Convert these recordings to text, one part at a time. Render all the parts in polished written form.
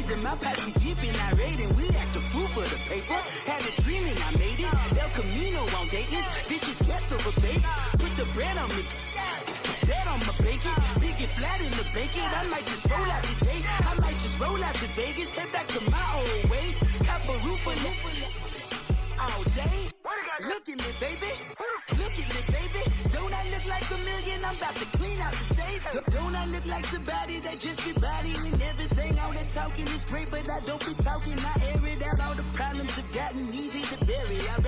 Ladies in my posse deep and irate, and we act a fool for the paper. Had a dream and I made it. El Camino on Dayton's. Bitches guess over bait. Put the bread on me. That on my bacon. Big it flat in the bacon. I might just roll out today. I might just roll out to Vegas. Head back to my old ways. Cop a roof all day. Look at me, baby. Look at me, baby. Don't I look like a million? I'm about to clean out the safe. Don't I look like somebody that just be bodying everything? All that talking is great, but I don't be talking. I air it out. All the problems have gotten easy to bury. I'd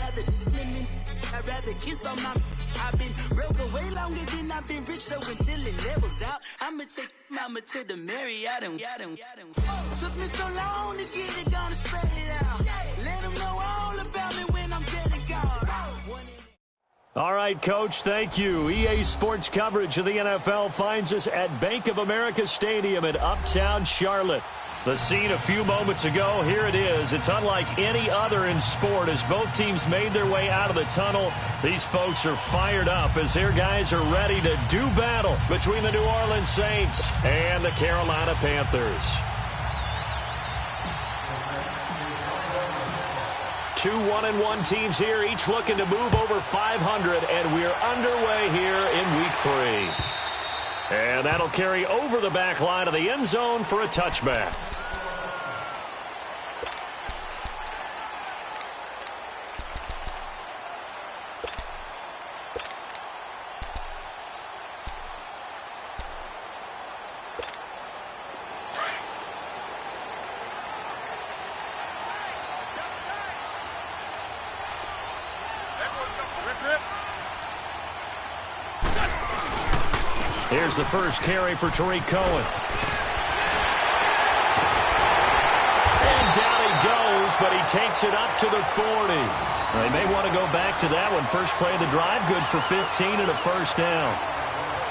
rather kiss on my. I've been broke away longer than I've been rich, so until it levels out, I'ma take mama to the Marriott and took me so long to get it, gonna spread it out. Let them know all about me when I'm dead and gone. All right, Coach, thank you. EA Sports coverage of the NFL finds us at Bank of America Stadium in Uptown Charlotte. The scene a few moments ago, here it is. It's unlike any other in sport as both teams made their way out of the tunnel. These folks are fired up as their guys are ready to do battle between the New Orleans Saints and the Carolina Panthers. 2 1-1 teams here, each looking to move over 500, and we're underway here in Week 3. And that'll carry over the back line of the end zone for a touchback. Here's the first carry for Tariq Cohen. And down he goes, but he takes it up to the 40. They may want to go back to that one. First play of the drive, good for 15 and a first down.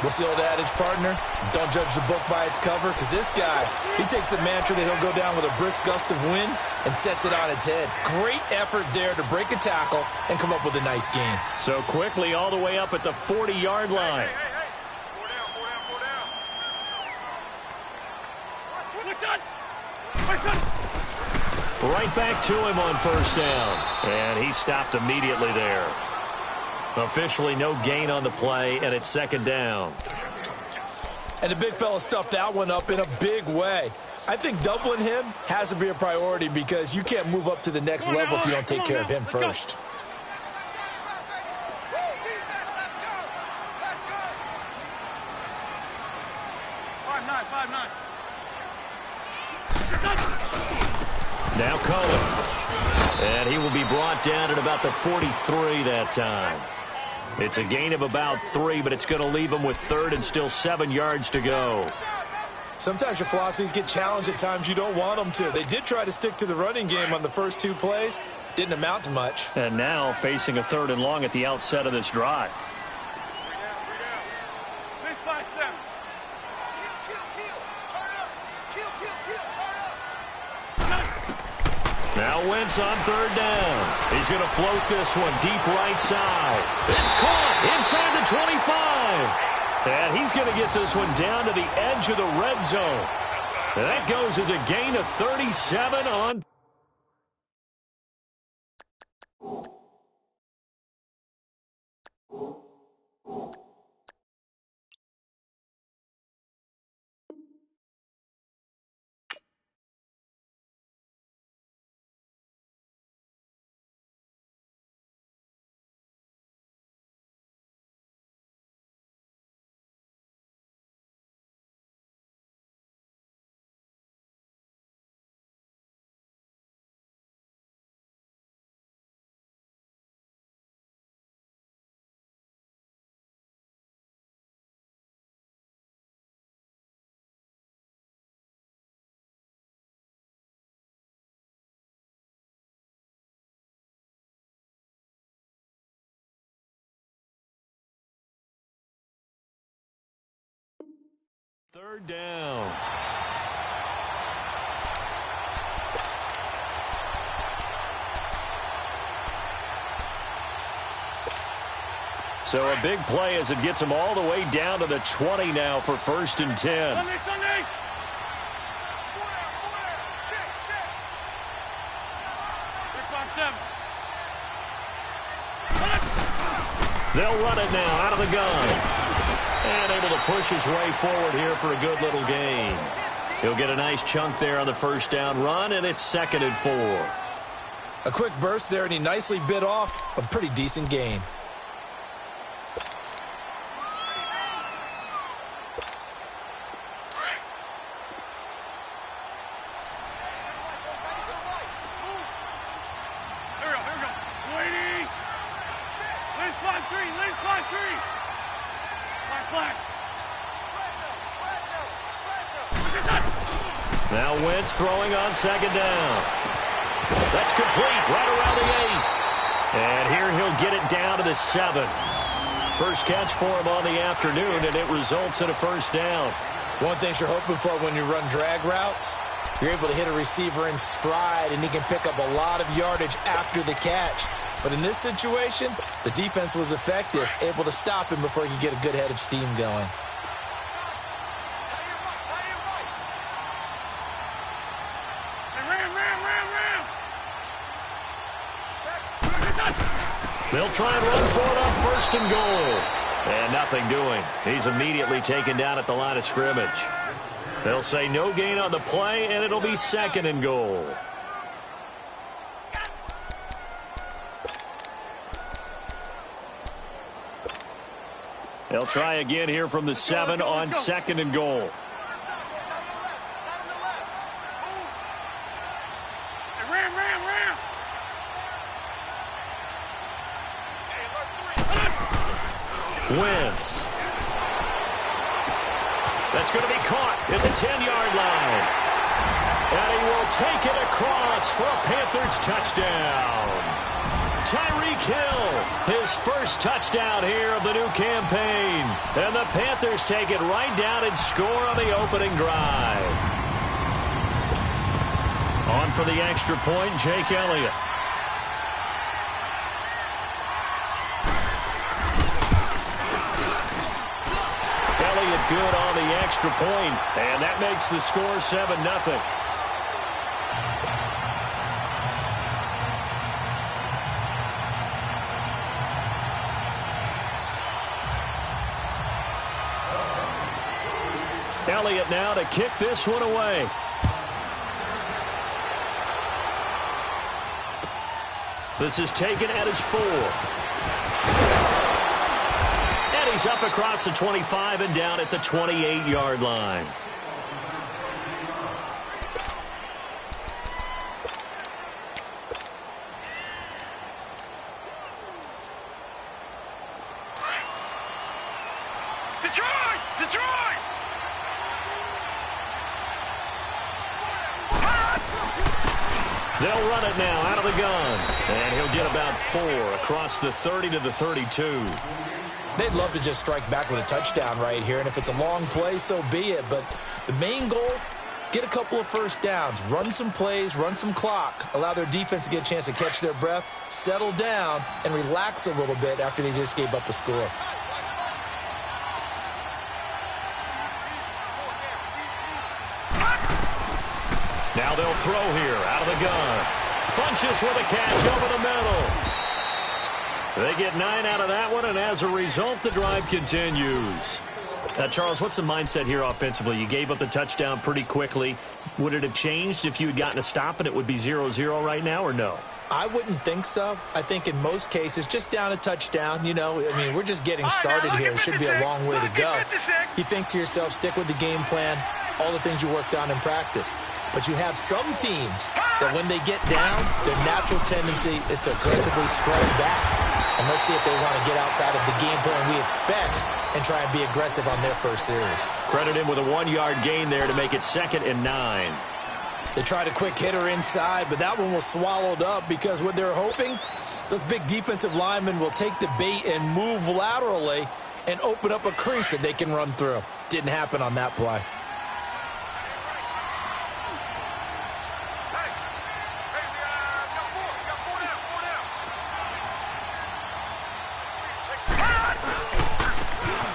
What's the old adage, partner? Don't judge the book by its cover, because this guy, he takes the mantra that he'll go down with a brisk gust of wind and sets it on its head. Great effort there to break a tackle and come up with a nice gain. So quickly all the way up at the 40-yard line. Right back to him on first down. And he stopped immediately there. Officially no gain on the play, and it's second down. And the big fella stuffed that one up in a big way. I think doubling him has to be a priority because you can't move up to the next level if you don't take care of him first. Now Cohen. And he will be brought down at about the 43 that time. It's a gain of about 3, but it's going to leave him with third and still 7 yards to go. Sometimes your philosophies get challenged at times you don't want them to. They did try to stick to the running game on the first 2 plays. Didn't amount to much. And now facing a 3rd and long at the outset of this drive. Now Wentz on 3rd down. He's going to float this one deep right side. It's caught inside the 25. And he's going to get this one down to the edge of the red zone. And that goes as a gain of 37 on. Third down. So a big play as it gets him all the way down to the 20 now for 1st and 10. They'll run it now out of the gun. And able to push his way forward here for a good little gain. He'll get a nice chunk there on the first down run, and it's 2nd and 4. A quick burst there, and he nicely bit off a pretty decent gain. Now Wentz throwing on 2nd down. That's complete right around the 8. And here he'll get it down to the 7. First catch for him on the afternoon, and it results in a first down. One thing you're hoping for when you run drag routes, you're able to hit a receiver in stride, and he can pick up a lot of yardage after the catch. But in this situation, the defense was effective, able to stop him before he could get a good head of steam going. They'll try and run for it on 1st and goal. And nothing doing. He's immediately taken down at the line of scrimmage. They'll say no gain on the play, and it'll be 2nd and goal. They'll try again here from the 7 on 2nd and goal. Wentz. That's going to be caught at the 10-yard line. And he will take it across for a Panthers touchdown. Tyreek Hill, his first touchdown here of the new campaign. And the Panthers take it right down and score on the opening drive. On for the extra point, Jake Elliott. Good on the extra point, and that makes the score 7-0. Elliott now to kick this one away. This is taken at his 4. He's up across the 25 and down at the 28-yard line. Detroit! Detroit! They'll run it now out of the gun. And he'll get about 4 across the 30 to the 32. They'd love to just strike back with a touchdown right here, and if it's a long play, so be it. But the main goal, get a couple of first downs, run some plays, run some clock, allow their defense to get a chance to catch their breath, settle down, and relax a little bit after they just gave up a score. Now they'll throw here out of the gun. Funches with a catch over the middle. They get 9 out of that one, and as a result, the drive continues. Charles, what's the mindset here offensively? You gave up the touchdown pretty quickly. Would it have changed if you had gotten a stop and it would be 0-0 right now, or no? I wouldn't think so. I think in most cases, just down a touchdown, you know, I mean, we're just getting started here. It should be a long way to go. You think to yourself, stick with the game plan, all the things you worked on in practice. But you have some teams that when they get down, their natural tendency is to aggressively strike back. And let's see if they want to get outside of the game plan we expect and try and be aggressive on their first series. Credit him with a 1-yard gain there to make it 2nd and 9. They tried a quick hitter inside, but that one was swallowed up because what they're hoping, those big defensive linemen will take the bait and move laterally and open up a crease that they can run through. Didn't happen on that play.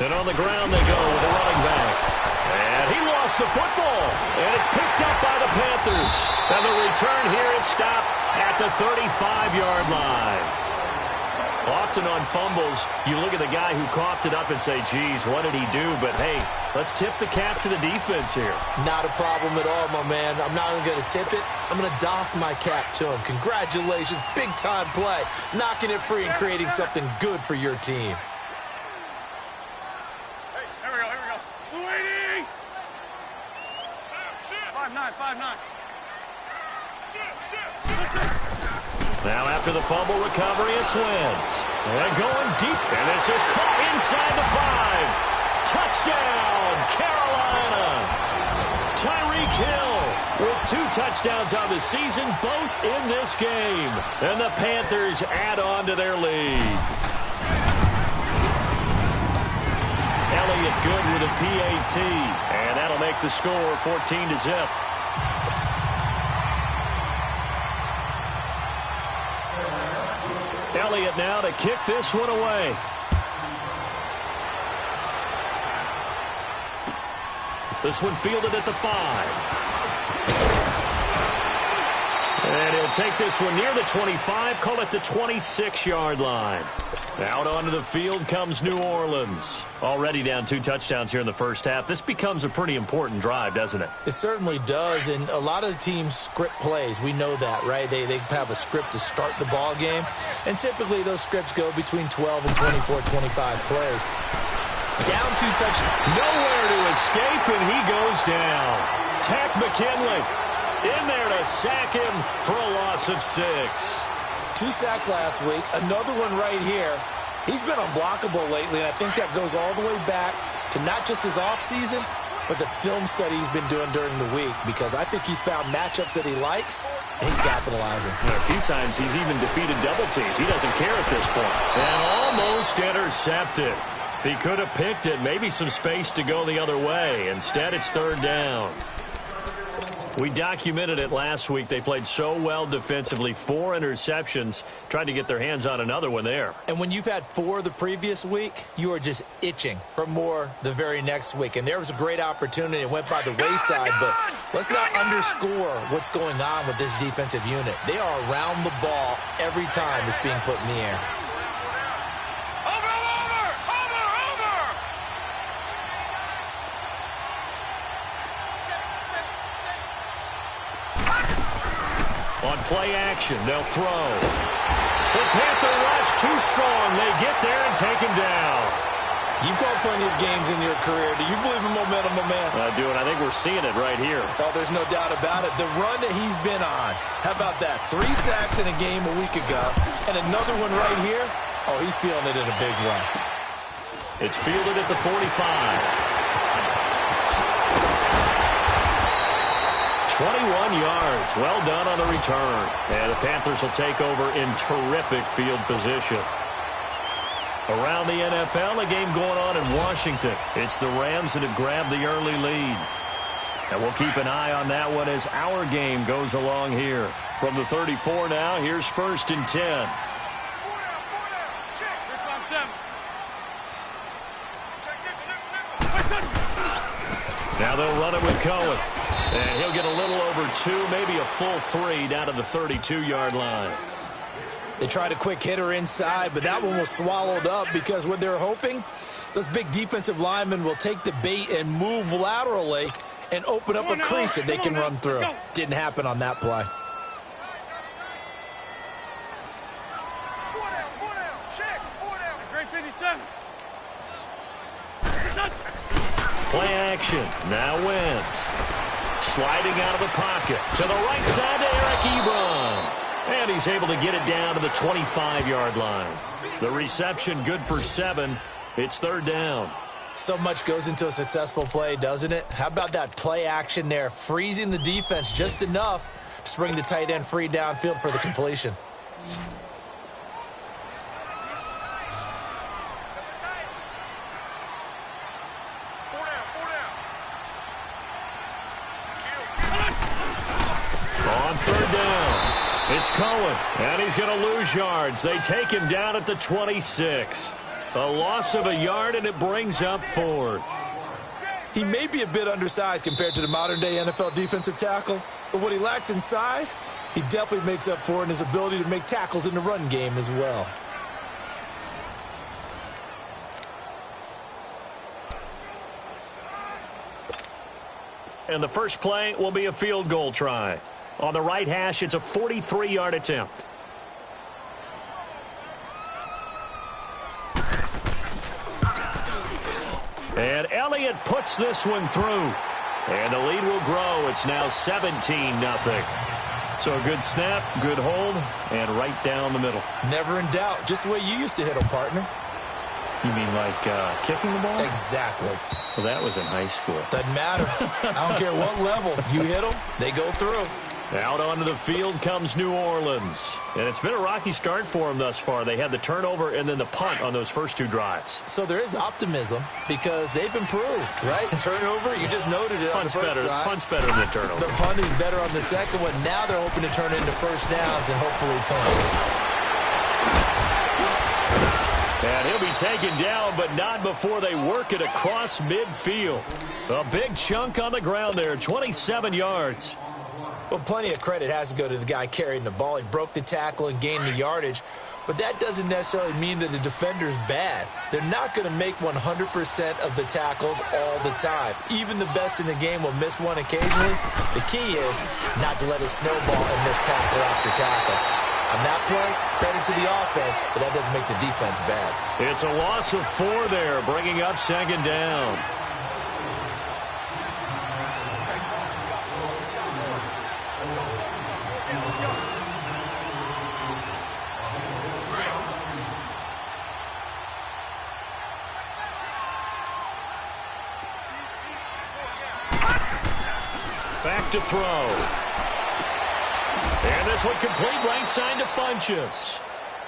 And on the ground they go with a running back. And he lost lost the football, and it's picked up by the Panthers. And the return here is stopped at the 35-yard line. Often on fumbles, you look at the guy who coughed it up and say, geez, what did he do? But, hey, let's tip the cap to the defense here. Not a problem at all, my man. I'm not even going to tip it. I'm going to doff my cap to him. Congratulations, big-time play. Knocking it free and creating something good for your team. Hey, here we go, here we go. 280! 5'9", 5'9". Now after the fumble recovery, it's Wentz. And going deep, and this is caught inside the 5. Touchdown, Carolina. Tyreek Hill with 2 touchdowns on the season, both in this game. And the Panthers add on to their lead. Elliott good with a PAT, and that'll make the score 14-0. Elliott now to kick this one away. This one fielded at the 5. And he'll take this one near the 25, call it the 26-yard line. Out onto the field comes New Orleans. Already down 2 touchdowns here in the first half. This becomes a pretty important drive, doesn't it? It certainly does, and a lot of the teams script plays. We know that, right? They have a script to start the ball game, and typically those scripts go between 12 and 24, 25 plays. Down 2 touchdowns. Nowhere to escape, and he goes down. Tack McKinley in there to sack him for a loss of 6. 2 sacks last week, another one right here. He's been unblockable lately, and I think that goes all the way back to not just his offseason, but the film study he's been doing during the week, because I think he's found matchups that he likes, and he's capitalizing. And a few times he's even defeated double teams. He doesn't care at this point. And almost intercepted. If he could have picked it, maybe some space to go the other way. Instead, it's 3rd down. We documented it last week. They played so well defensively. 4 interceptions. Tried to get their hands on another one there. And when you've had 4 the previous week, you are just itching for more the very next week. And there was a great opportunity. It went by the wayside, but let's not underscore what's going on with this defensive unit. They are around the ball every time it's being put in the air. On play action, they'll throw. The Panther rush too strong. They get there and take him down. You've called plenty of games in your career. Do you believe in momentum, my man? I do, and I think we're seeing it right here. Oh, there's no doubt about it. The run that he's been on. How about that? 3 sacks in a game a week ago, and another one right here. Oh, he's feeling it in a big way. It's fielded at the 45. 21 yards. Well done on the return. And the Panthers will take over in terrific field position. Around the NFL, a game going on in Washington. It's the Rams that have grabbed the early lead. And we'll keep an eye on that one as our game goes along here. From the 34 now, here's 1st and 10. Now they'll run it with Cohen. And he'll get a little over 2, maybe a full 3 down to the 32-yard line. They tried a quick hitter inside, but that one was swallowed up because what they're hoping, those big defensive linemen will take the bait and move laterally and open up a crease that they can run through. Didn't happen on that play. Great 57. Play action. Now Wentz. Sliding out of the pocket. To the right side to Eric Ebron. And he's able to get it down to the 25-yard line. The reception good for 7. It's 3rd down. So much goes into a successful play, doesn't it? How about that play action there? Freezing the defense just enough to bring the tight end free downfield for the completion. On 3rd down, it's Cohen, and he's going to lose yards. They take him down at the 26. A loss of a yard, and it brings up 4th. He may be a bit undersized compared to the modern-day NFL defensive tackle, but what he lacks in size, he definitely makes up for in his ability to make tackles in the run game as well. And the first play will be a field goal try. On the right hash, it's a 43-yard attempt. And Elliott puts this one through. And the lead will grow. It's now 17-0. So a good snap, good hold, and right down the middle. Never in doubt. Just the way you used to hit them, partner. You mean like kicking the ball? Exactly. Well, that was in high school. Doesn't matter. I don't care what level. You hit them, they go through. Out onto the field comes New Orleans. And it's been a rocky start for them thus far. They had the turnover and then the punt on those first two drives. So there is optimism because they've improved, right? Turnover, you just noted it. Punt's better. Punt's better than the turnover. The punt is better on the second one. Now they're hoping to turn it into first downs and hopefully punts. And he'll be taken down, but not before they work it across midfield. A big chunk on the ground there, 27 yards. Well, plenty of credit has to go to the guy carrying the ball. He broke the tackle and gained the yardage. But that doesn't necessarily mean that the defender's bad. They're not going to make 100% of the tackles all the time. Even the best in the game will miss one occasionally. The key is not to let it snowball and miss tackle after tackle. On that play, credit to the offense, but that doesn't make the defense bad. It's a loss of 4 there, bringing up second down. Back to throw. And this one complete right side to Funchess.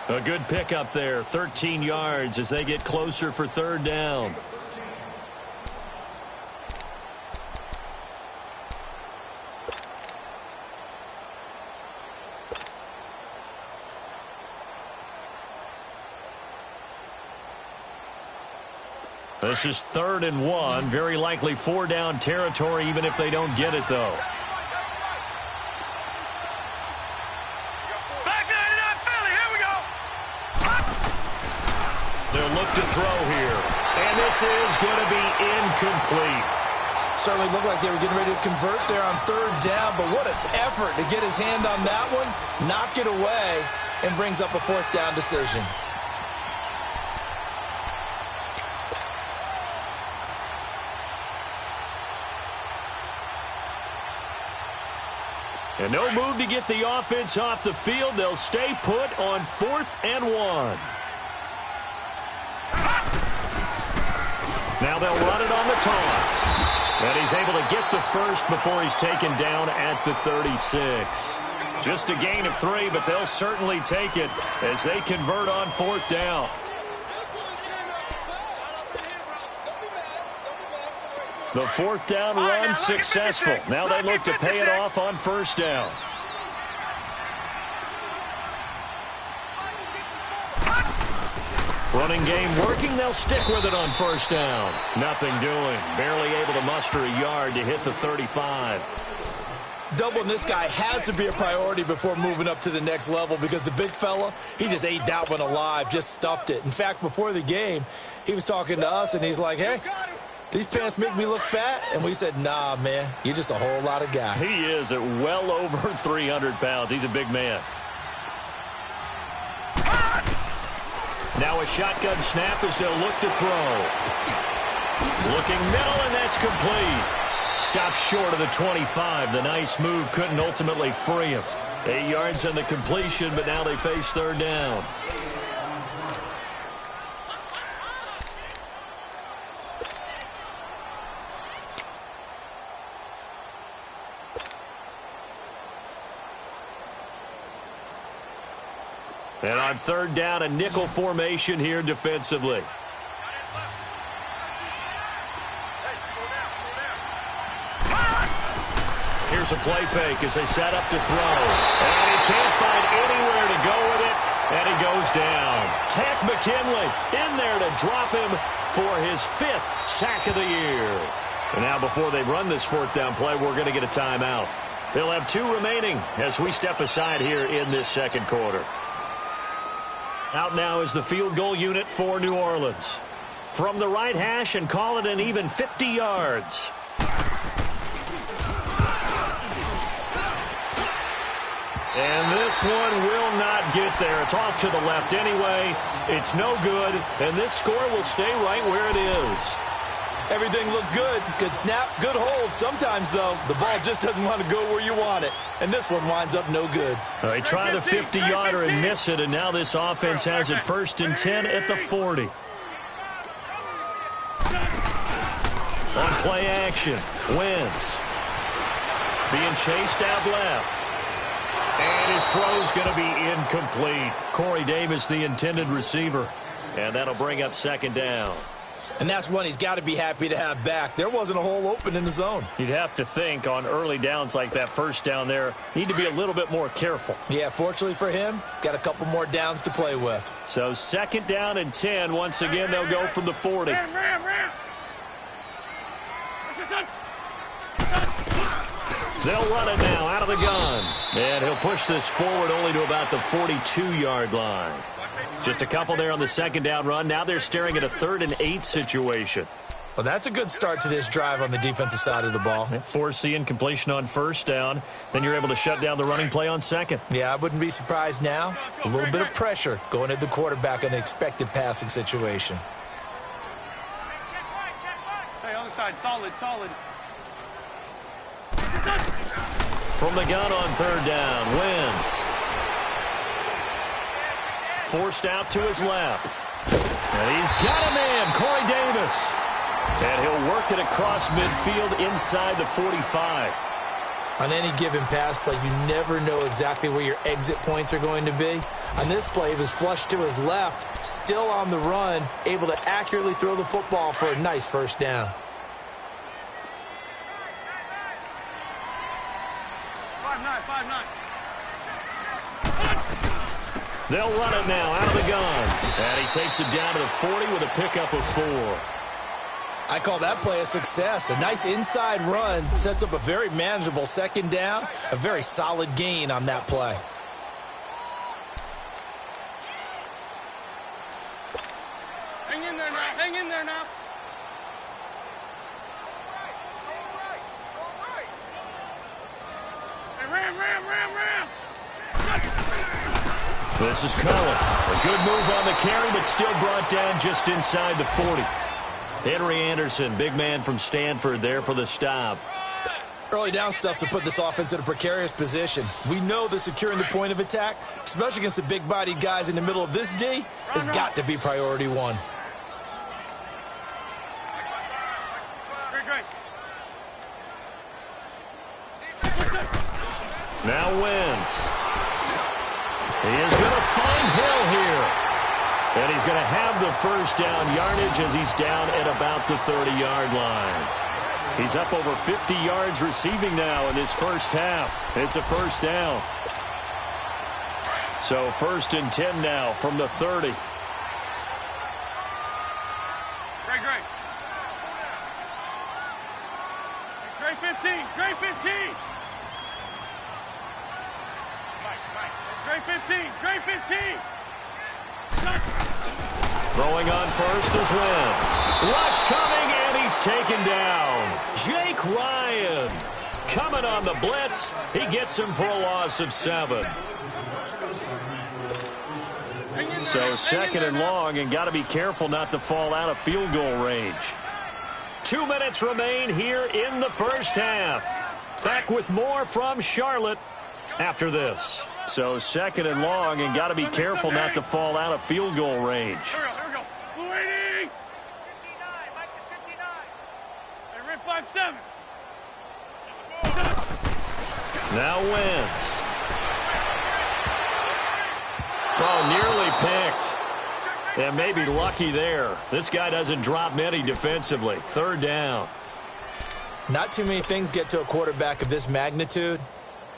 A good pickup there, 13 yards as they get closer for third down. This is 3rd and 1, very likely 4-down territory even if they don't get it though. They'll look to throw here. And this is going to be incomplete. Certainly looked like they were getting ready to convert there on 3rd down, but what an effort to get his hand on that one, knock it away, and brings up a 4th down decision. And no move to get the offense off the field. They'll stay put on 4th and 1. Now they'll run it on the toss. And he's able to get the first before he's taken down at the 36. Just a gain of 3, but they'll certainly take it as they convert on 4th down. The 4th down run successful. Now they look to pay it off on 1st down. Running game working. They'll stick with it on 1st down. Nothing doing. Barely able to muster a yard to hit the 35. Doubling this guy has to be a priority before moving up to the next level because the big fella, he just ate that one alive, just stuffed it. In fact, before the game, he was talking to us, and he's like, hey, these pants make me look fat? And we said, nah, man, you're just a whole lot of guy. He is at well over 300 pounds. He's a big man. Now a shotgun snap as they'll look to throw. Looking middle, and that's complete. Stops short of the 25. The nice move couldn't ultimately free him. 8 yards on the completion, but now they face 3rd down. And on 3rd down, a nickel formation here defensively. Here's a play fake as they set up to throw. And he can't find anywhere to go with it, and he goes down. Takk McKinley in there to drop him for his 5th sack of the year. And now before they run this fourth down play, we're going to get a timeout. They'll have 2 remaining as we step aside here in this second quarter. Out now is the field goal unit for New Orleans. From the right hash and call it an even 50 yards. And this one will not get there. It's off to the left anyway. It's no good, and this score will stay right where it is. Everything looked good. Good snap, good hold. Sometimes, though, the ball just doesn't want to go where you want it. And this one winds up no good. They try the 50-yarder and miss it, and now this offense has it 1st and 10 at the 40. On play action, Wentz being chased out left. And his throw's going to be incomplete. Corey Davis, the intended receiver. And that'll bring up 2nd down. And that's one he's got to be happy to have back. There wasn't a hole open in the zone. You'd have to think on early downs like that first down there, need to be a little bit more careful. Yeah, fortunately for him, got a couple more downs to play with. So 2nd down and 10. Once again, they'll go from the 40. Ram. They'll run it now out of the gun. And he'll push this forward only to about the 42-yard line. Just a couple there on the 2nd down run. Now they're staring at a 3rd and 8 situation. Well, that's a good start to this drive on the defensive side of the ball. Force the incompletion on 1st down. Then you're able to shut down the running play on 2nd. Yeah, I wouldn't be surprised now. A little bit of pressure going at the quarterback in an expected passing situation. Hey, other side, solid. From the gun on 3rd down, Wentz. Forced out to his left. And he's got a man, Corey Davis. And he'll work it across midfield inside the 45. On any given pass play, you never know exactly where your exit points are going to be. On this play, he was flushed to his left, still on the run, able to accurately throw the football for a nice 1st down. They'll run it now out of the gun. And he takes it down to the 40 with a pickup of 4. I call that play a success. A nice inside run sets up a very manageable 2nd down. A very solid gain on that play. Hang in there now. Hey, ram. This is Cohen. A good move on the carry, but still brought down just inside the 40. Henry Anderson, big man from Stanford, there for the stop. Early down stuff to put this offense in a precarious position. We know that securing the point of attack, especially against the big-bodied guys in the middle of this D, has got to be priority 1. Great. Now Wentz. He is going to find Hill here. And he's going to have the 1st down yardage as he's down at about the 30-yard line. He's up over 50 yards receiving now in this first half. It's a 1st down. So 1st and 10 now from the 30. Great 15. Great 15. Throwing on 1st is Wentz. Rush coming, and he's taken down. Jake Ryan coming on the blitz. He gets him for a loss of 7. So 2nd and long, and got to be careful not to fall out of field goal range. 2 minutes remain here in the first half. Back with more from Charlotte after this. So 2nd and long, and got to be careful not to fall out of field goal range. Here we go. Blue 80. 59, Mike to 59. Hey, red 5-7. Now Wentz. Oh, nearly picked. And maybe lucky there. This guy doesn't drop many defensively. 3rd down. Not too many things get to a quarterback of this magnitude,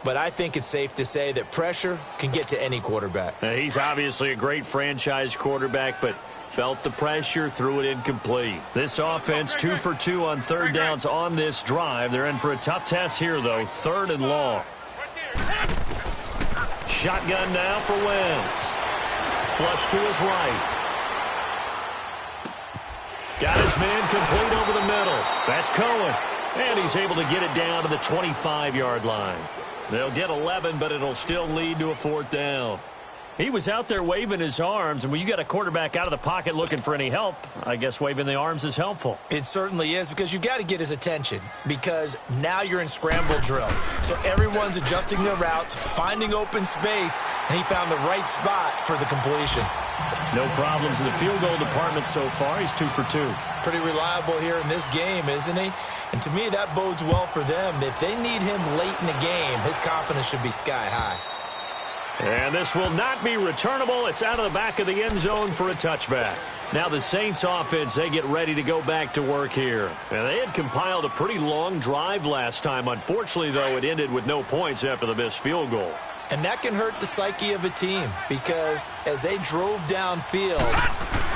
but I think it's safe to say that pressure can get to any quarterback. Now, he's obviously a great franchise quarterback, but Felt the pressure, threw it incomplete. This offense 2 for 2 on third downs on this drive. They're in for a tough test here, though. Third and long. Shotgun now for Wentz. Flush to his right. Got his man complete over the middle. That's Cohen. And he's able to get it down to the 25-yard line. They'll get 11, but it'll still lead to a fourth down. He was out there waving his arms, and when you got a quarterback out of the pocket looking for any help, I guess waving the arms is helpful. It certainly is, because you got to get his attention, because now you're in scramble drill. So everyone's adjusting their routes, finding open space, and he found the right spot for the completion. No problems in the field goal department so far. He's 2 for 2. Pretty reliable here in this game, isn't he? And to me, that bodes well for them. If they need him late in the game, his confidence should be sky high. And this will not be returnable. It's out of the back of the end zone for a touchback. Now the Saints offense, they get ready to go back to work here. And they had compiled a pretty long drive last time. Unfortunately, though, it ended with no points after the missed field goal. And that can hurt the psyche of a team, because as they drove downfield,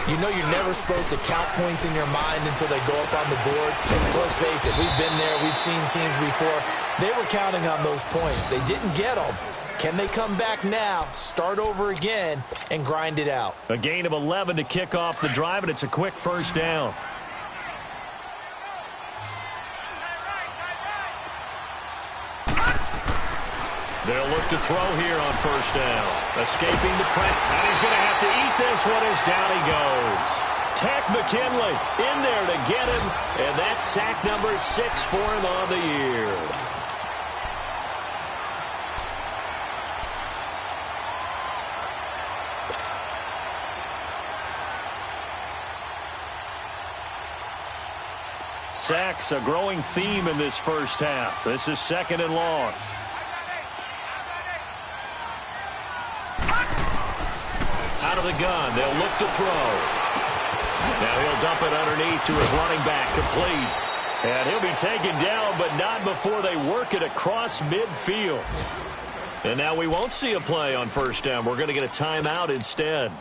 you know you're never supposed to count points in your mind until they go up on the board. And let's face it, we've been there, we've seen teams before. They were counting on those points. They didn't get them. Can they come back now, start over again, and grind it out? A gain of 11 to kick off the drive, and it's a quick first down. They'll look to throw here on first down. Escaping the press, and he's going to have to eat this one as down he goes. Tack McKinley in there to get him, and that's sack number 6 for him on the year. Sacks, a growing theme in this first half. This is second and long. Out of the gun, they'll look to throw. Now he'll dump it underneath to his running back, complete. And he'll be taken down, but not before they work it across midfield. And now we won't see a play on first down. We're going to get a timeout instead,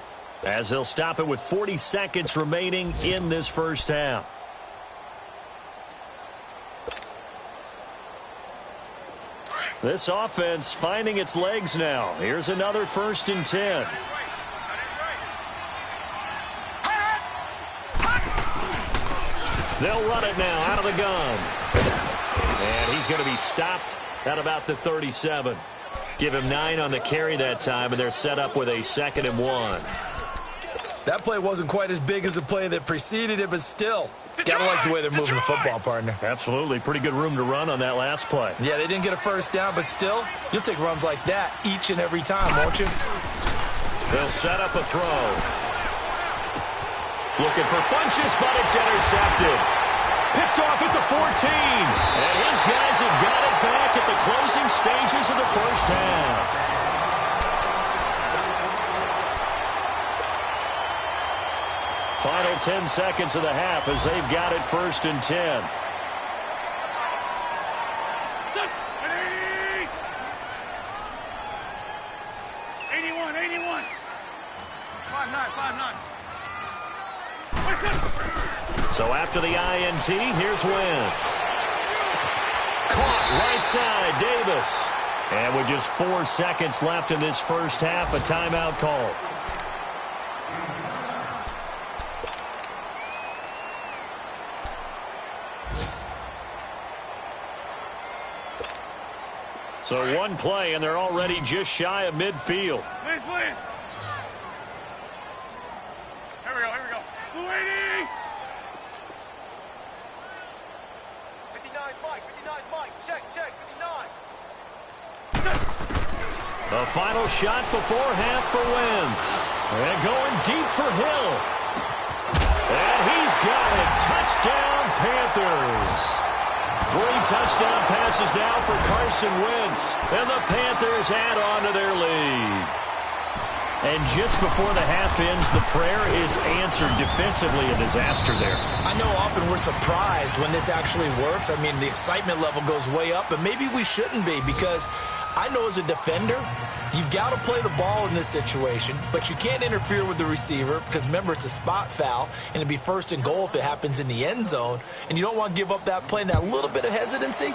as they'll stop it with 40 seconds remaining in this first half. This offense finding its legs now. Here's another 1st and 10. They'll run it now out of the gun. And he's going to be stopped at about the 37. Give him 9 on the carry that time, and they're set up with a 2nd and 1. That play wasn't quite as big as the play that preceded it, but still, gotta like the way they're moving the football, partner. Absolutely. Pretty good room to run on that last play. Yeah, they didn't get a first down, but still, you'll take runs like that each and every time, won't you? They'll set up a throw. Looking for Funchess, but it's intercepted. Picked off at the 14. And his guys have got it back at the closing stages of the first half. Final 10 seconds of the half as they've got it 1st and 10. So after the INT, here's Wentz. Caught right side, Davis. And with just 4 seconds left in this first half, a timeout call. So one play, and they're already just shy of midfield. Please. Here we go. Blue 80! 59's Mike. Check, 59. The final shot before half for Wentz. And going deep for Hill. And he's got it. Touchdown, Panthers. 3 touchdown passes now for Carson Wentz. And the Panthers add on to their lead. And just before the half ends, the prayer is answered defensively. A disaster there. I know often we're surprised when this actually works. I mean, the excitement level goes way up, but maybe we shouldn't be, because I know as a defender, you've got to play the ball in this situation, but you can't interfere with the receiver because, remember, it's a spot foul, and it'd be first and goal if it happens in the end zone, and you don't want to give up that play. And that little bit of hesitancy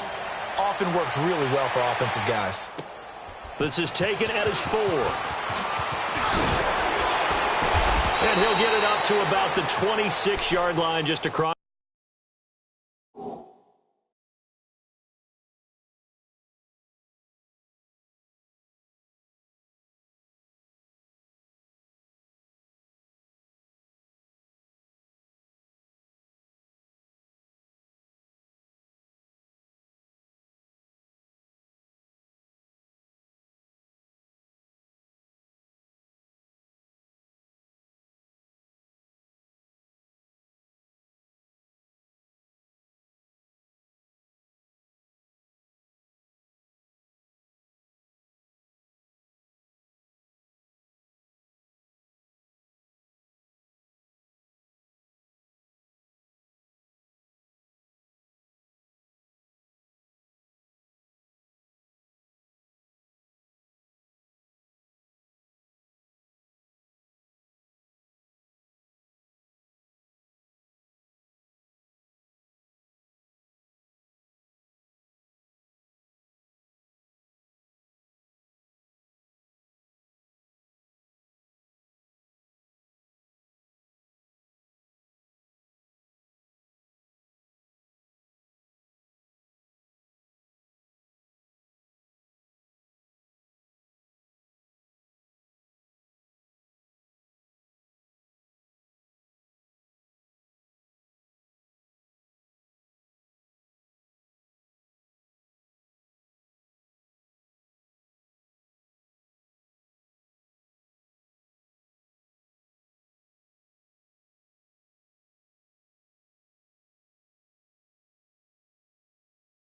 often works really well for offensive guys. This is taken at his 4. And he'll get it up to about the 26-yard line just across.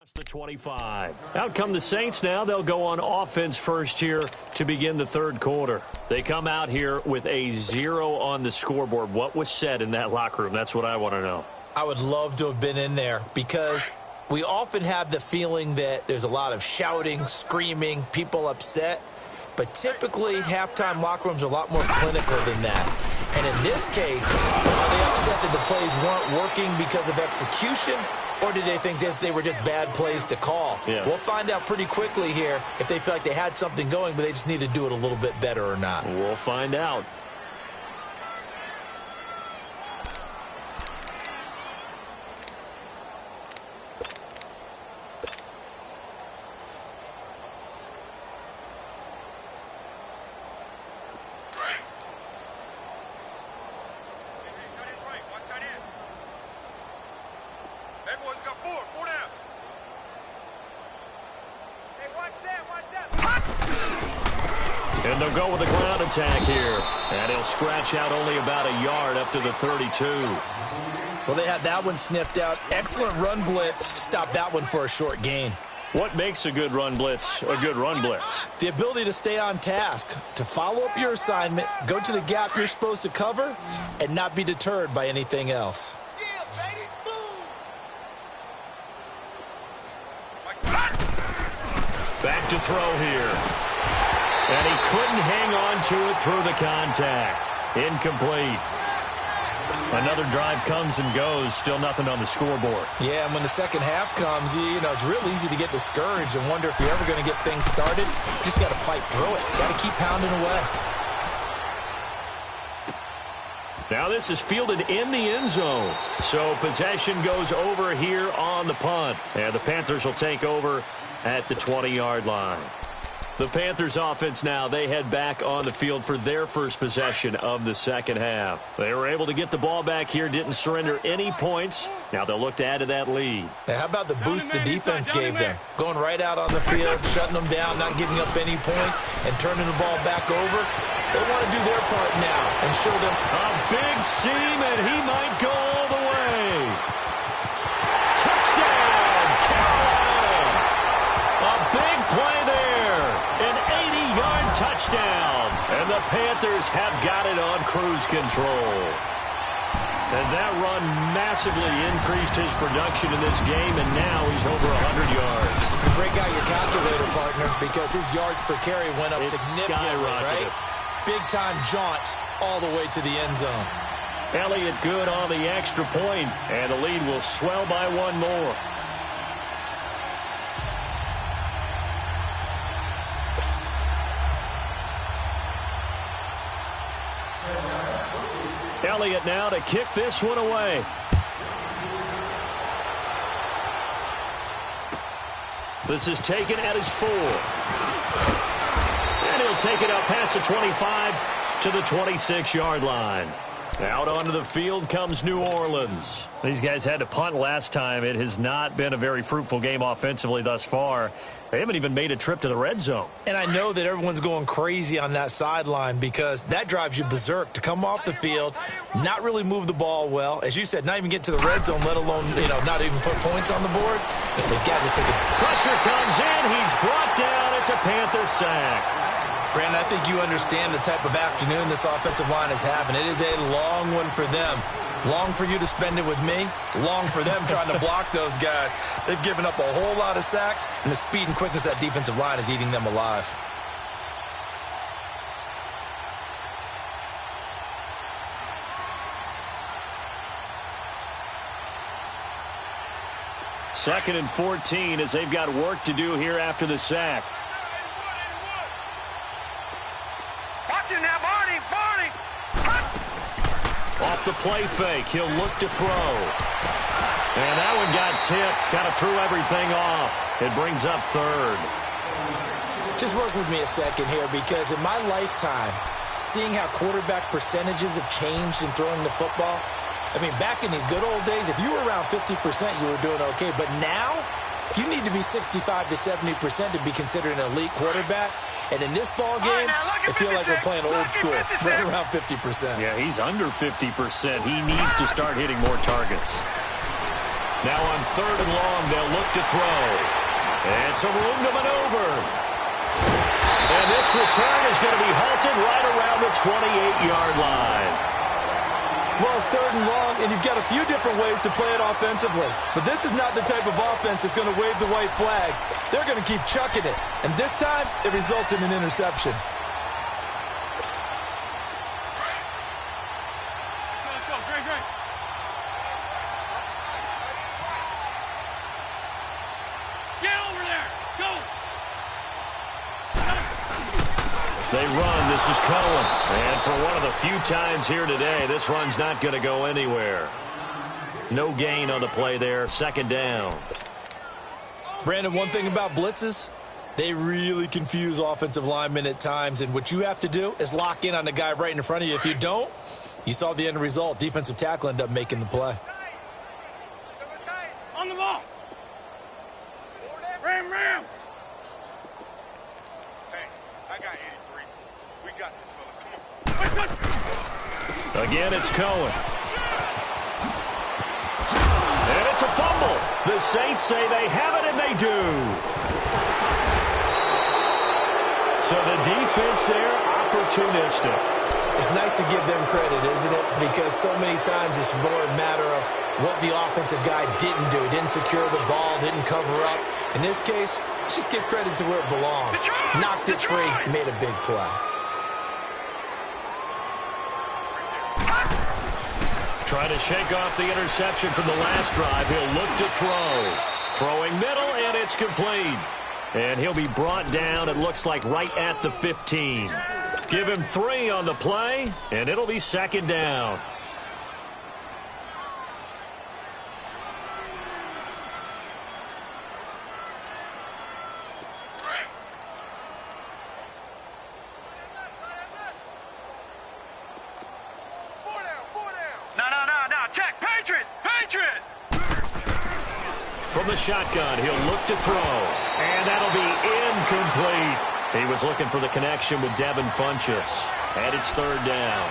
That's the 25. Out come the Saints now. They'll go on offense first here to begin the third quarter. They come out here with a 0 on the scoreboard. What was said in that locker room? That's what I want to know. I would love to have been in there, because we often have the feeling that there's a lot of shouting, screaming, people upset. But typically, halftime locker rooms are a lot more clinical than that. And in this case, are they upset that the plays weren't working because of execution, or did they think they were just bad plays to call? Yeah. We'll find out pretty quickly here if they feel like they had something going, but they just need to do it a little bit better or not. We'll find out. And they'll go with a ground attack here. And he'll scratch out only about a yard up to the 32. Well, they had that one sniffed out. Excellent run blitz. Stop that one for a short gain. What makes a good run blitz a good run blitz? The ability to stay on task, to follow up your assignment, go to the gap you're supposed to cover, and not be deterred by anything else. Back to throw here. And he couldn't hang on to it through the contact. Incomplete. Another drive comes and goes. Still nothing on the scoreboard. Yeah, and when the second half comes, you know, it's real easy to get discouraged and wonder if you're ever going to get things started. You just got to fight through it. Got to keep pounding away. Now this is fielded in the end zone. So possession goes over here on the punt. And the Panthers will take over at the 20-yard line. The Panthers offense now, they head back on the field for their first possession of the second half. They were able to get the ball back here, didn't surrender any points. Now they'll look to add to that lead. Hey, how about the boost the defense gave them? Going right out on the field, shutting them down, not giving up any points, and turning the ball back over. They want to do their part now and show them. A big seam, and he might go all the way. Touchdown, Carolina. A big play there. An 80-yard touchdown. And the Panthers have got it on cruise control. And that run massively increased his production in this game, and now he's over 100 yards. Break out your calculator, partner, because his yards per carry went up significantly, right? Big-time jaunt all the way to the end zone. Elliott good on the extra point, and the lead will swell by one more. Elliott now to kick this one away. This is taken at his 4. And he'll take it up past the 25 to the 26-yard line. Out onto the field comes New Orleans. These guys had to punt last time. It has not been a very fruitful game offensively thus far. They haven't even made a trip to the red zone. And I know that everyone's going crazy on that sideline because that drives you berserk to come off the field, not really move the ball well. As you said, not even get to the red zone, let alone, not even put points on the board. They got to just take it. Pressure comes in. He's brought down. It's a Panther sack. Brandon, I think you understand the type of afternoon this offensive line is having. It is a long one for them. Long for you to spend it with me. Long for them trying to block those guys. They've given up a whole lot of sacks, and the speed and quickness of that defensive line is eating them alive. Second and 14 as they've got work to do here after the sack. Now, Barney! Off the play fake, he'll look to throw. And that one got tipped, kind of threw everything off. It brings up third. Just work with me a second here, because in my lifetime, seeing how quarterback percentages have changed in throwing the football, I mean, back in the good old days, if you were around 50%, you were doing okay. But now, you need to be 65 to 70% to be considered an elite quarterback. And in this ball game, I feel like we're playing old school, right around 50%. Yeah, he's under 50%. He needs to start hitting more targets. Now on third and long, they'll look to throw. And some room to maneuver. And this return is going to be halted right around the 28-yard line. Well, it's third and long, and you've got a few different ways to play it offensively. But this is not the type of offense that's going to wave the white flag. They're going to keep chucking it. And this time, it results in an interception. Let's go, Greg. Get over there. Go. They run. This is Cohen. And for one of the few times here today, this run's not going to go anywhere. No gain on the play there. Second down. Brandon, one thing about blitzes, they really confuse offensive linemen at times. And what you have to do is lock in on the guy right in front of you. If you don't, you saw the end result. Defensive tackle ended up making the play. On the ball. Ram. Hey, I got 83. We got this, fellas. Come on. Again, it's Cohen. And it's a fumble. The Saints say they have it, and they do. So the defense there, opportunistic. It's nice to give them credit, isn't it? Because so many times it's more a matter of what the offensive guy didn't do. Didn't secure the ball, didn't cover up. In this case, let's just give credit to where it belongs. Knocked it free, made a big play. Trying to shake off the interception from the last drive. He'll look to throw. Throwing middle, and it's complete. And he'll be brought down, it looks like, right at the 15. Give him 3 on the play, and it'll be second down. No. Check. Patriot. From the shotgun, he'll look to throw. And that'll be incomplete. He was looking for the connection with Devin Funchess. And it's third down.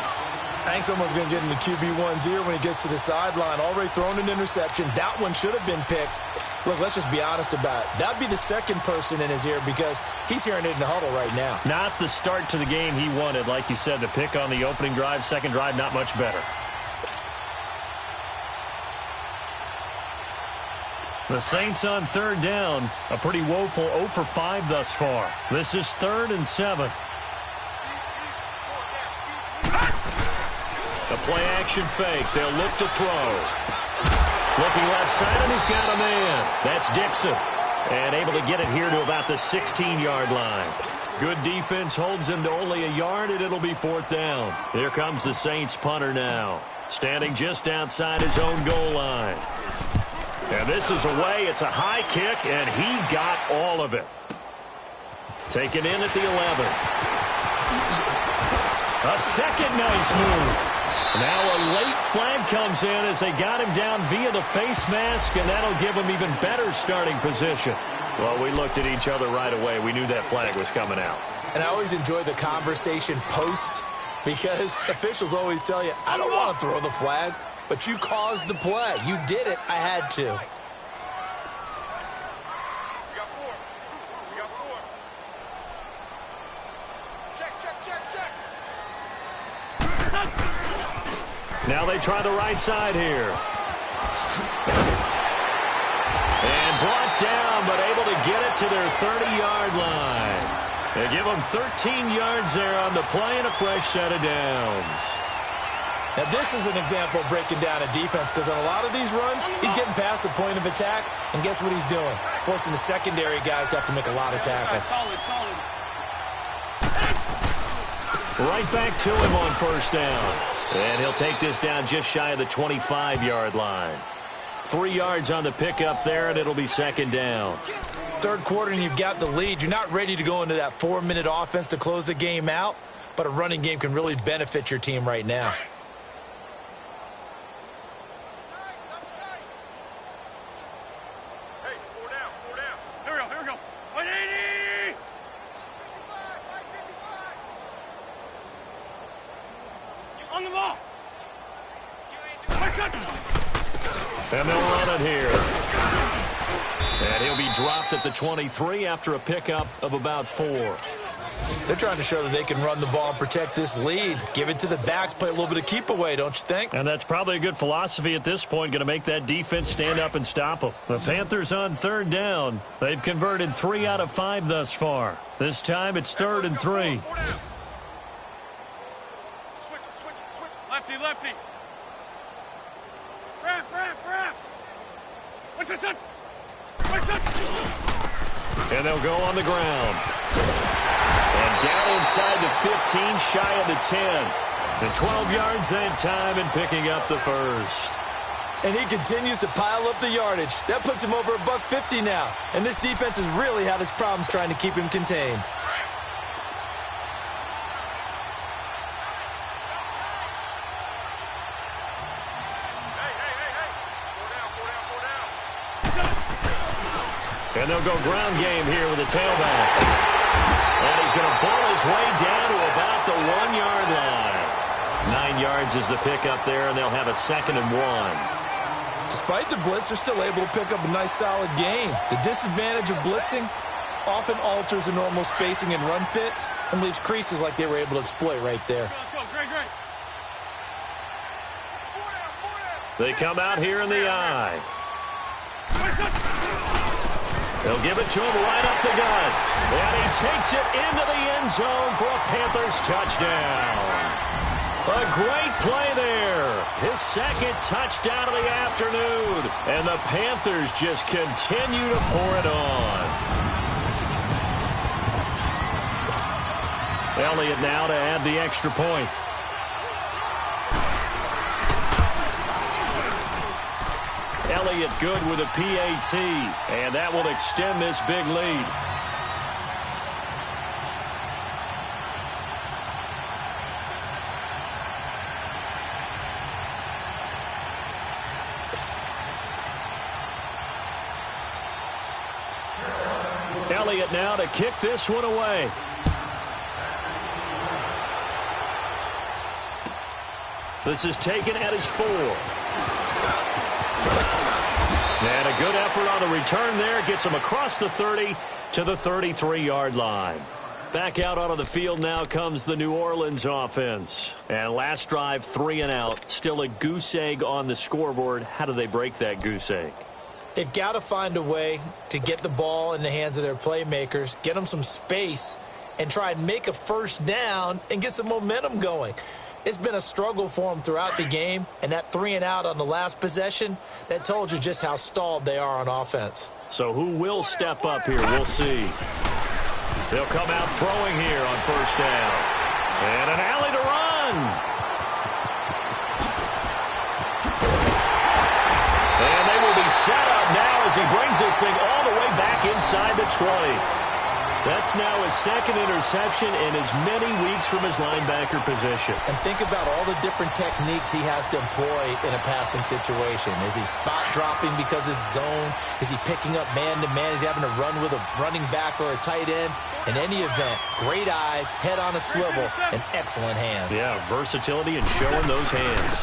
I think someone's going to get into QB1's ear when he gets to the sideline. Already thrown an interception. That one should have been picked. Look, let's just be honest about it. That'd be the second person in his ear because he's hearing it in the huddle right now. Not the start to the game he wanted. Like you said, the pick on the opening drive, second drive, not much better. The Saints on third down. A pretty woeful 0 for 5 thus far. This is 3rd and 7. The play-action fake. They'll look to throw. Looking left side, and he's got a man. That's Dixon. And able to get it here to about the 16-yard line. Good defense holds him to only a yard, and it'll be 4th down. Here comes the Saints punter now. Standing just outside his own goal line. And this is away. It's a high kick, and he got all of it. Taken in at the 11. A second nice move. Now a late flag comes in as they got him down via the face mask, and that'll give him even better starting position. Well, we looked at each other right away. We knew that flag was coming out. And I always enjoy the conversation post because officials always tell you, I don't want to throw the flag, but you caused the play. You did it. I had to. We got 4. We got 4. Check, check, check, check. Now they try the right side here. And brought down, but able to get it to their 30-yard line. They give them 13 yards there on the play and a fresh set of downs. Now, this is an example of breaking down a defense because on a lot of these runs, he's getting past the point of attack, and guess what he's doing? Forcing the secondary guys to have to make a lot of tackles. Right back to him on first down. And he'll take this down just shy of the 25-yard line. 3 yards on the pickup there, and it'll be 2nd down. Third quarter, and you've got the lead. You're not ready to go into that 4-minute offense to close the game out, but a running game can really benefit your team right now. Hey, 4 down, 4 down. Here we go, here we go. 180! On the ball. And they'll run it here. And he'll be dropped at the 23 after a pickup of about 4. They're trying to show that they can run the ball and protect this lead. Give it to the backs, play a little bit of keep away, don't you think? And that's probably a good philosophy at this point, going to make that defense stand up and stop them. The Panthers on third down. They've converted 3 out of 5 thus far. This time it's 3rd and 3. Lefty, lefty. Wrap. What's this? And they'll go on the ground. And down inside the 15, shy of the 10. And 12 yards that time and picking up the first. And he continues to pile up the yardage. That puts him over $150 now. And this defense has really had its problems trying to keep him contained. And they'll go ground game here with a tailback. And he's going to ball his way down to about the 1-yard line. 9 yards is the pickup there, and they'll have a 2nd and 1. Despite the blitz, they're still able to pick up a nice, solid gain. The disadvantage of blitzing often alters the normal spacing and run fits and leaves creases like they were able to exploit right there. Let's go. Great. They come out here in the eye. They'll give it to him right up the gut. And he takes it into the end zone for a Panthers touchdown. A great play there. His 2nd touchdown of the afternoon. And the Panthers just continue to pour it on. Elliott now to add the extra point. Elliott good with a PAT, and that will extend this big lead. Elliott now to kick this one away. This is taken at his 4. And a good effort on the return there. Gets him across the 30 to the 33-yard line. Back out onto the field now comes the New Orleans offense. And last drive, 3 and out. Still a goose egg on the scoreboard. How do they break that goose egg? They've got to find a way to get the ball in the hands of their playmakers, get them some space, and try and make a first down and get some momentum going. It's been a struggle for them throughout the game, and that 3 and out on the last possession, that told you just how stalled they are on offense. So who will step up here? We'll see. They'll come out throwing here on first down. And an alley to run. And they will be set up now as he brings this thing all the way back inside the 20. That's now his second interception in as many weeks from his linebacker position. And think about all the different techniques he has to employ in a passing situation. Is he spot dropping because it's zone? Is he picking up man-to-man? Is he having to run with a running back or a tight end? In any event, great eyes, head on a swivel, and excellent hands. Yeah, versatility and showing those hands.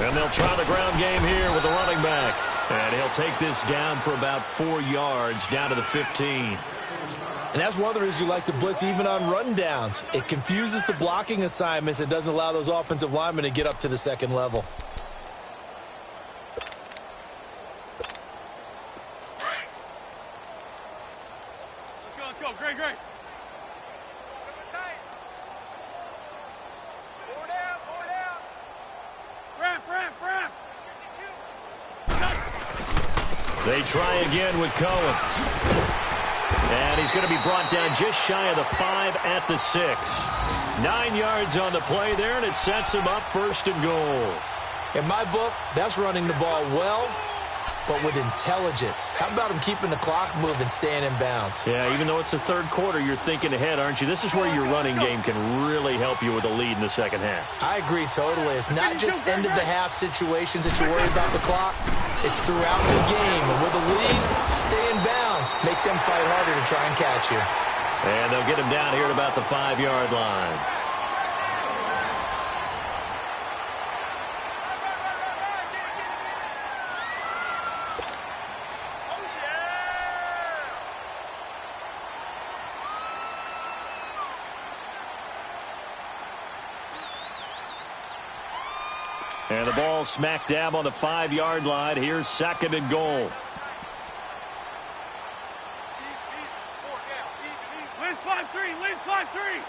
And they'll try the ground game here with the running back. And he'll take this down for about 4 yards, down to the 15. And that's one of the reasons you like to blitz even on rundowns. It confuses the blocking assignments. It doesn't allow those offensive linemen to get up to the second level. Let's go. Great. Ramp. They try again with Cohen. And he's going to be brought down just shy of the 5 at the 6. 9 yards on the play there, and it sets him up first and goal. In my book, that's running the ball well, but with intelligence. How about him keeping the clock moving, staying in bounds? Yeah, even though it's the third quarter, you're thinking ahead, aren't you? This is where your running game can really help you with a lead in the second half. I agree totally. It's not just end-of-the-half situations that you worry about the clock. It's throughout the game. And with a lead, stay in bounds. Make them fight harder to try and catch you. And they'll get him down here at about the 5-yard line. And the ball smack dab on the 5-yard line. Here's second and goal. Lead 5-3.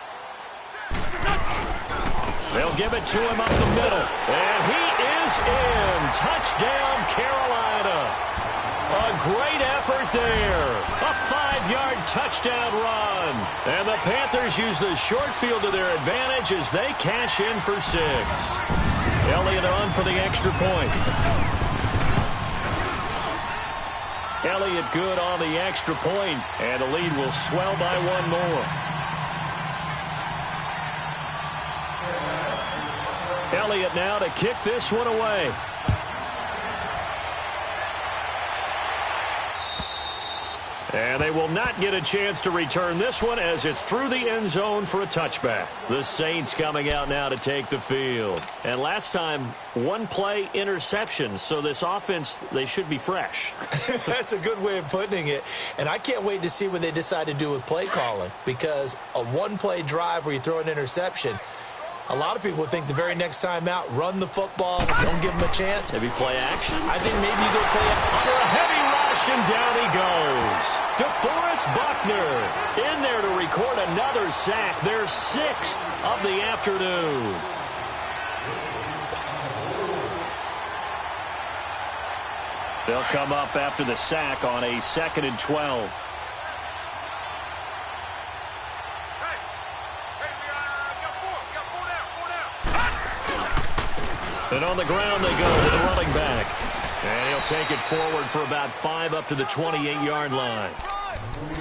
They'll give it to him up the middle. And he is in. Touchdown, Carolina. A great effort there. A 5-yard touchdown run. And the Panthers use the short field to their advantage as they cash in for 6. Elliott on for the extra point. Elliott good on the extra point, and the lead will swell by 1 more. Elliott now to kick this one away. And they will not get a chance to return this one as it's through the end zone for a touchback. The Saints coming out now to take the field. And last time, 1-play interception. So this offense, they should be fresh. That's a good way of putting it. And I can't wait to see what they decide to do with play calling. Because a 1-play drive where you throw an interception, a lot of people would think the very next time out, run the football, don't give them a chance. Maybe play action? I think maybe you go play action. Under a heavy rush, and down he goes. DeForest Buckner in there to record another sack, their 6th of the afternoon. They'll come up after the sack on a 2nd and 12. And on the ground they go to the running back. And he'll take it forward for about 5 up to the 28-yard line.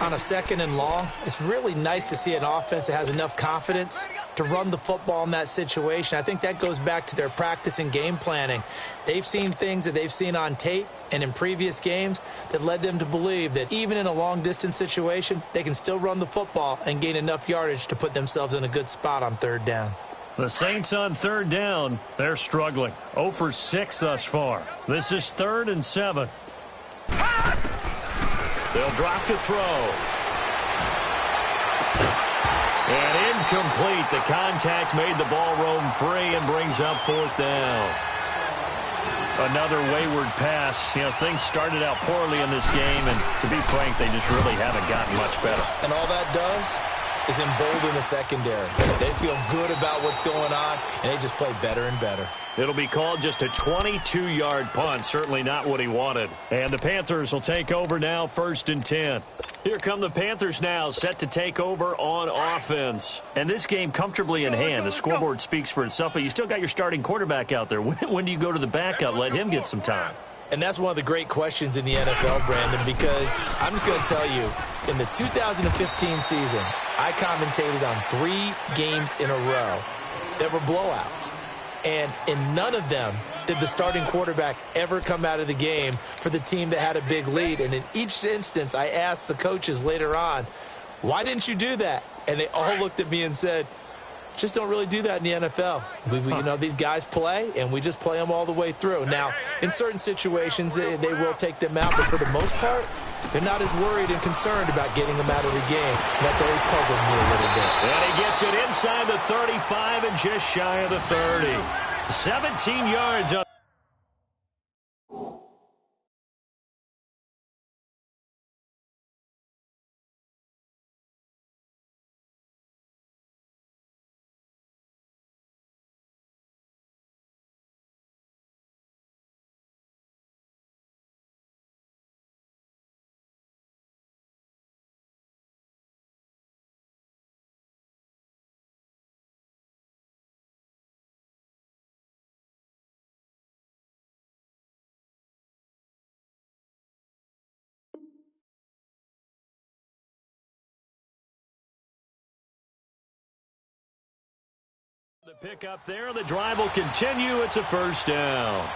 On a 2nd and long, it's really nice to see an offense that has enough confidence to run the football in that situation. I think that goes back to their practice and game planning. They've seen things that they've seen on tape and in previous games that led them to believe that even in a long-distance situation, they can still run the football and gain enough yardage to put themselves in a good spot on 3rd down. The Saints on third down. They're struggling. 0 for 6 thus far. This is 3rd and 7. They'll drop to throw. And incomplete. The contact made the ball roam free and brings up 4th down. Another wayward pass. You know, things started out poorly in this game, and to be frank, they just really haven't gotten much better. And all that does is embolden the secondary. They feel good about what's going on, and they just play better and better. It'll be called just a 22-yard punt. Certainly not what he wanted. And the Panthers will take over now, 1st and 10. Here come the Panthers now, set to take over on offense. And this game comfortably in hand. The scoreboard speaks for itself, but you still got your starting quarterback out there. When do you go to the backup? Let him get some time. And that's one of the great questions in the NFL, Brandon, because I'm just going to tell you, in the 2015 season, I commentated on 3 games in a row that were blowouts. And in none of them did the starting quarterback ever come out of the game for the team that had a big lead. And in each instance, I asked the coaches later on, why didn't you do that? And they all looked at me and said, just don't really do that in the NFL. You know, these guys play, and we just play them all the way through. Now, in certain situations, they will take them out, but for the most part, they're not as worried and concerned about getting them out of the game. And that's always puzzled me a little bit. And he gets it inside the 35 and just shy of the 30. 17 yards on. The pick up there. The drive will continue. It's a 1st down.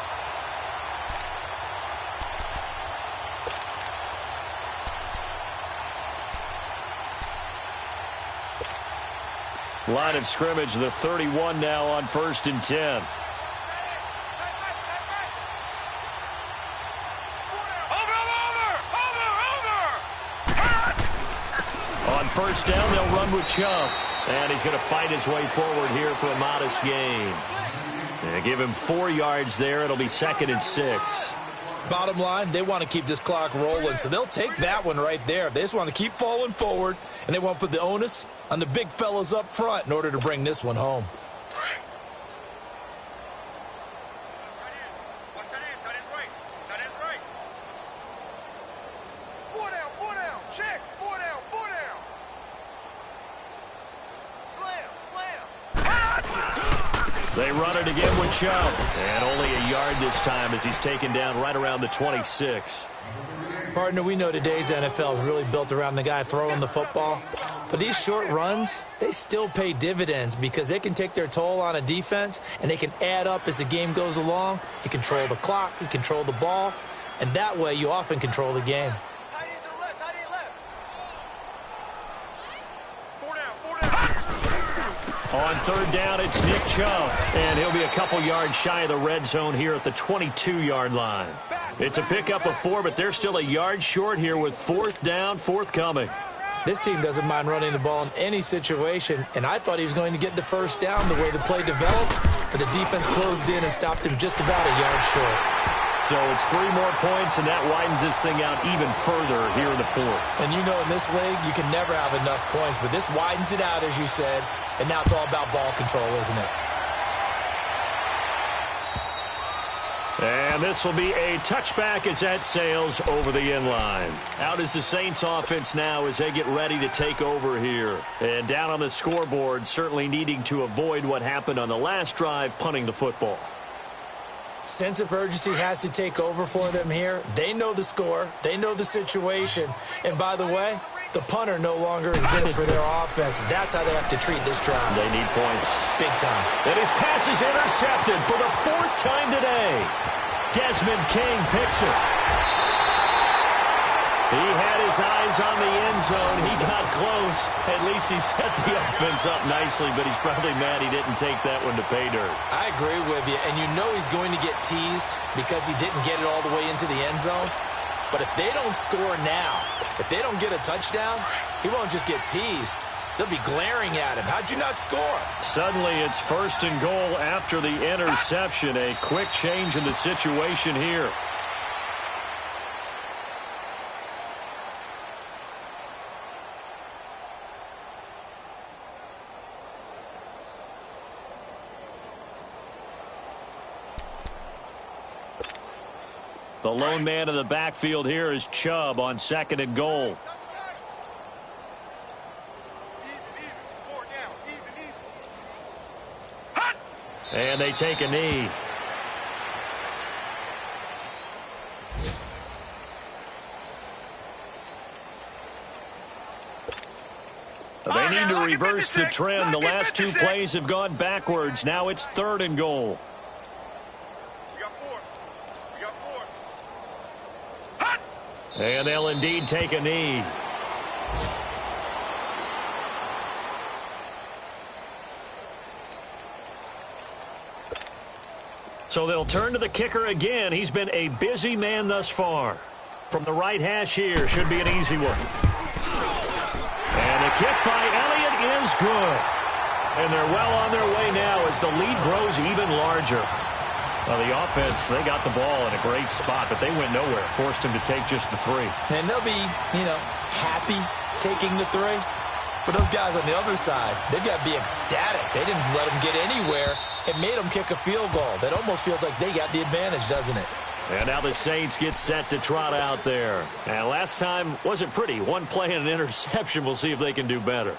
Line of scrimmage, the 31 now on 1st and 10. On 1st down, they'll run with Chubb. And he's going to fight his way forward here for a modest gain. And give him 4 yards there. It'll be 2nd and 6. Bottom line, they want to keep this clock rolling, so they'll take that one right there. They just want to keep falling forward, and they want to put the onus on the big fellas up front in order to bring this one home. They run it again with Chubb. And only a yard this time as he's taken down right around the 26. Partner, we know today's NFL is really built around the guy throwing the football. But these short runs, they still pay dividends because they can take their toll on a defense and they can add up as the game goes along. You control the clock, you control the ball, and that way you often control the game. On 3rd down, it's Nick Chubb. And he'll be a couple yards shy of the red zone here at the 22-yard line. It's a pickup of 4, but they're still a yard short here with 4th down forthcoming. This team doesn't mind running the ball in any situation, and I thought he was going to get the 1st down the way the play developed, but the defense closed in and stopped him just about a yard short. So it's 3 more points, and that widens this thing out even further here in the 4th. And you know in this league, you can never have enough points, but this widens it out, as you said, and now it's all about ball control, isn't it? And this will be a touchback as that sails over the end line. Out is the Saints offense now as they get ready to take over here. And down on the scoreboard, certainly needing to avoid what happened on the last drive, punting the football. Sense of urgency has to take over for them here. They know the score. They know the situation. And by the way, the punter no longer exists for their offense. That's how they have to treat this drive. They need points. Big time. And his pass is intercepted for the 4th time today. Desmond King picks it. He had his eyes on the end zone. He got close. At least he set the offense up nicely, but he's probably mad he didn't take that one to pay dirt. I agree with you, and you know he's going to get teased because he didn't get it all the way into the end zone. But if they don't score now, if they don't get a touchdown, he won't just get teased. They'll be glaring at him. How'd you not score? Suddenly it's 1st and goal after the interception. A quick change in the situation here. The lone man in the backfield here is Chubb on 2nd and goal. And they take a knee. They need to reverse the trend. The last 2 plays have gone backwards. Now it's 3rd and goal. And they'll indeed take a knee. So they'll turn to the kicker again. He's been a busy man thus far. From the right hash here, should be an easy one. And the kick by Elliott is good. And they're well on their way now as the lead grows even larger. Well, the offense, they got the ball in a great spot, but they went nowhere. Forced him to take just the 3. And they'll be, happy taking the 3. But those guys on the other side, they've got to be ecstatic. They didn't let them get anywhere. It made them kick a field goal. That almost feels like they got the advantage, doesn't it? And now the Saints get set to trot out there. And last time wasn't pretty. 1 play and an interception. We'll see if they can do better.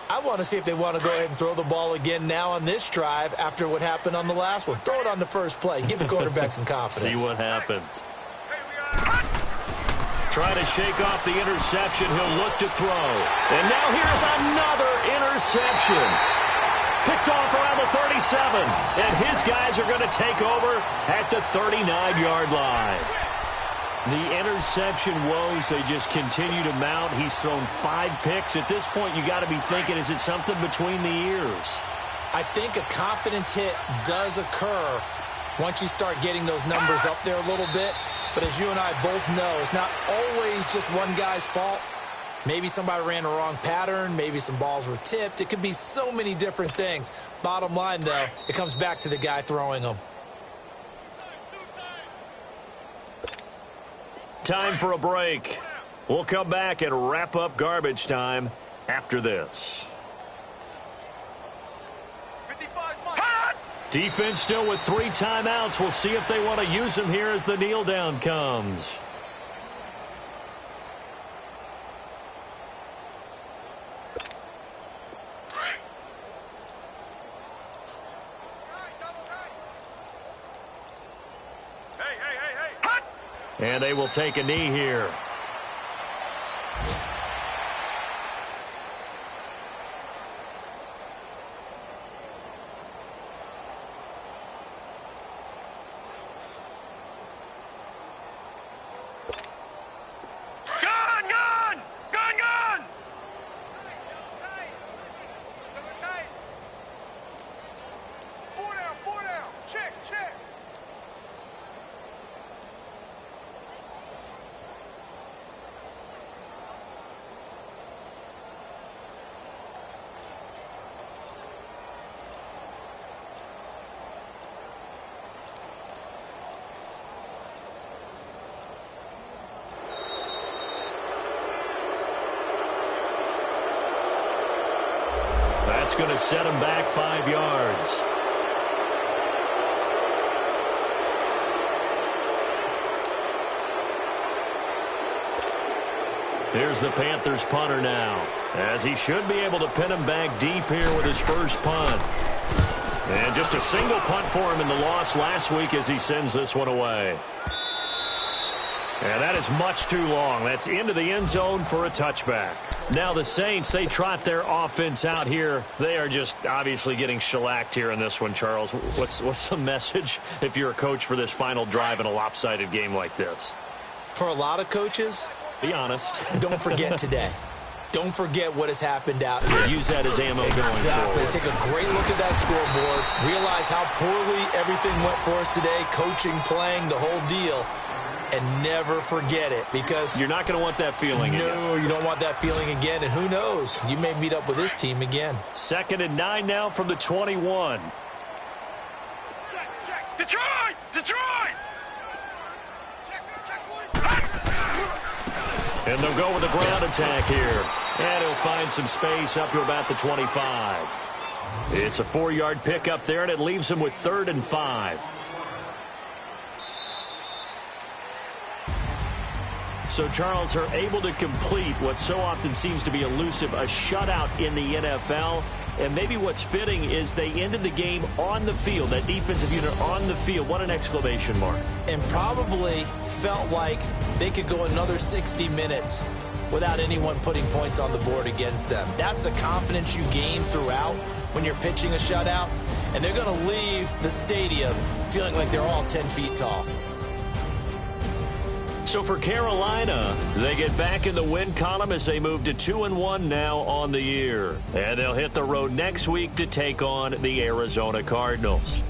I want to see if they want to go ahead and throw the ball again now on this drive after what happened on the last one. Throw it on the first play. Give the quarterback some confidence. See what happens. Trying to shake off the interception. He'll look to throw. And now here's another interception. Picked off around the 37. And his guys are going to take over at the 39-yard line. The interception woes, they just continue to mount. He's thrown 5 picks. At this point, you got to be thinking, is it something between the ears? I think a confidence hit does occur once you start getting those numbers up there a little bit. But as you and I both know, it's not always just one guy's fault. Maybe somebody ran a wrong pattern. Maybe some balls were tipped. It could be so many different things. Bottom line, though, it comes back to the guy throwing them. Time for a break. We'll come back and wrap up garbage time after this. Defense still with 3 timeouts. We'll see if they want to use them here as the kneel down comes. And they will take a knee here. That's going to set him back 5 yards. Here's the Panthers punter now, as he should be able to pin him back deep here with his first punt. And just a single punt for him in the loss last week as he sends this one away. And that is much too long. That's into the end zone for a touchback. Now the Saints, they trot their offense out here. They are just obviously getting shellacked here in this one, Charles. What's the message if you're a coach for this final drive in a lopsided game like this? For a lot of coaches, Be honest. Don't forget today. Don't forget what has happened out here. Use that as ammo going Exactly. forward. Take a great look at that scoreboard. Realize how poorly everything went for us today. Coaching, playing, the whole deal. And never forget it, because you're not going to want that feeling again. No, you don't want that feeling again. And who knows? You may meet up with this team again. 2nd and 9 now from the 21. Check. Detroit! Detroit! And they'll go with the ground attack here. And he'll find some space up to about the 25. It's a 4-yard pickup there, and it leaves him with 3rd and 5. So, Charles, are able to complete what so often seems to be elusive, a shutout in the NFL. And maybe what's fitting is they ended the game on the field, that defensive unit on the field. What an exclamation mark. And probably felt like they could go another 60 minutes without anyone putting points on the board against them. That's the confidence you gain throughout when you're pitching a shutout. And they're going to leave the stadium feeling like they're all 10 feet tall. So for Carolina, they get back in the win column as they move to 2-1 now on the year. And they'll hit the road next week to take on the Arizona Cardinals.